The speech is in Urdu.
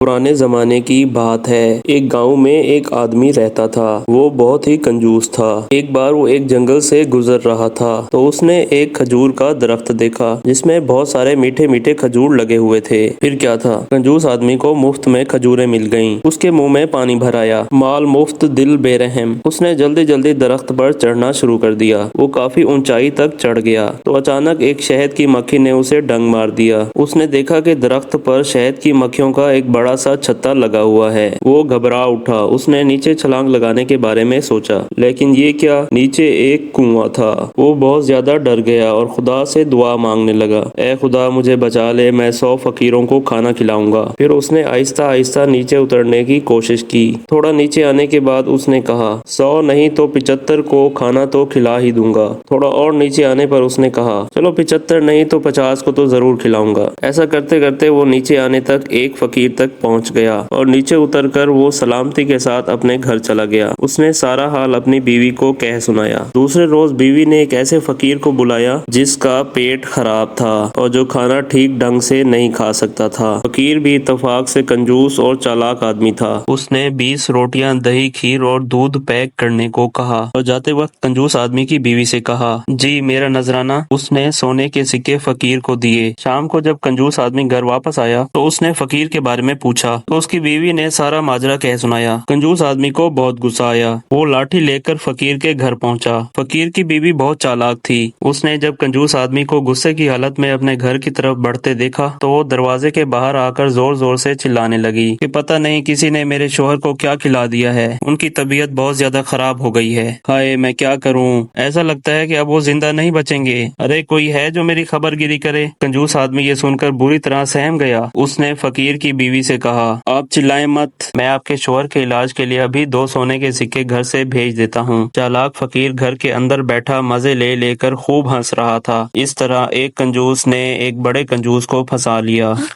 پرانے زمانے کی بات ہے، ایک گاؤں میں ایک آدمی رہتا تھا۔ وہ بہت ہی کنجوس تھا۔ ایک بار وہ ایک جنگل سے گزر رہا تھا تو اس نے ایک کھجور کا درخت دیکھا جس میں بہت سارے میٹھے میٹھے کھجور لگے ہوئے تھے۔ پھر کیا تھا، کنجوس آدمی کو مفت میں کھجوریں مل گئیں۔ اس کے منہ میں پانی بھر آیا۔ مال مفت دل بے رحم۔ اس نے جلدی جلدی درخت پر چڑھنا شروع کر دیا۔ وہ کافی اونچائی تک چڑھ گیا تو اچانک ایک شہد کی مکھی نے اسے ڈنک مار دیا۔ اس نے دیکھا کہ درخت پر شہد کی مکھیوں کا ایک بڑا سا چھتا لگا ہوا ہے۔ وہ گھبرا اٹھا۔ اس نے نیچے چھلانگ لگانے کے بارے میں سوچا، لیکن یہ کیا، نیچے ایک کنواں تھا۔ وہ بہت زیادہ ڈر گیا اور خدا سے دعا مانگنے لگا، اے خدا مجھے بچا لے، میں 100 فقیروں کو کھانا کھلاؤں گا۔ پھر اس نے آہستہ آہستہ نیچے اترنے کی کوشش کی۔ تھوڑا نیچے آنے کے بعد اس نے کہا، 100 نہیں تو 75 کو کھانا تو کھلا ہی دوں گا۔ تھوڑا اور نیچے آنے پر اس نے کہا، چلو 75 نہیں تو 50 کو تو ضرور کھلاؤں گا۔ ایسا کرتے کرتے وہ نیچے آنے تک ایک فقیر تک پہنچ گیا اور نیچے اتر کر وہ سلامتی کے ساتھ اپنے گھر چلا گیا۔ اس نے سارا حال اپنی بیوی کو کہہ سنایا۔ دوسرے روز بیوی نے ایک ایسے فقیر کو بلایا جس کا پیٹ خراب تھا اور جو کھانا ٹھیک ڈھنگ سے نہیں کھا سکتا تھا۔ فقیر بھی اتفاق سے کنجوس اور چالاک آدمی تھا۔ اس نے 20 روٹیاں، دہی، کھیر اور دودھ پیک کرنے کو کہا اور جاتے وقت کنجوس آدمی کی بیوی سے کہا، جی میرا نذرانہ۔ اس نے سونے کے سکے فقیر کو دیے۔ شام کو جب کنجوس آدمی گھر واپس آیا تو اس نے فقیر کے بارے میں پوچھا تو اس کی بیوی نے سارا ماجرا کہہ سنایا۔ کنجوس آدمی کو بہت غصہ آیا۔ وہ لاٹھی لے کر فقیر کے گھر پہنچا۔ فقیر کی بیوی بہت چالاک تھی۔ اس نے جب کنجوس آدمی کو غصے کی حالت میں اپنے گھر کی طرف بڑھتے دیکھا تو وہ دروازے کے باہر آ کر زور زور سے چلانے لگی کہ پتہ نہیں کسی نے میرے شوہر کو کیا کھلا دیا ہے، ان کی طبیعت بہت زیادہ خراب ہو گئی ہے، ہائے میں کیا کروں، ایسا لگتا ہے کہ اب وہ زندہ نہیں بچیں گے، ارے کوئی ہے جو میری خبر گیری کرے۔ کنجوس آدمی یہ سن کر بری طرح سہم گیا۔ اس نے فقیر کی بیوی سے کہا، آپ چلائیں مت، میں آپ کے شوہر کے علاج کے لیے ابھی 2 سونے کے سکے گھر سے بھیج دیتا ہوں۔ چالاک فقیر گھر کے اندر بیٹھا مزے لے لے کر خوب ہنس رہا تھا۔ اس طرح ایک کنجوس نے ایک بڑے کنجوس کو پھنسا لیا۔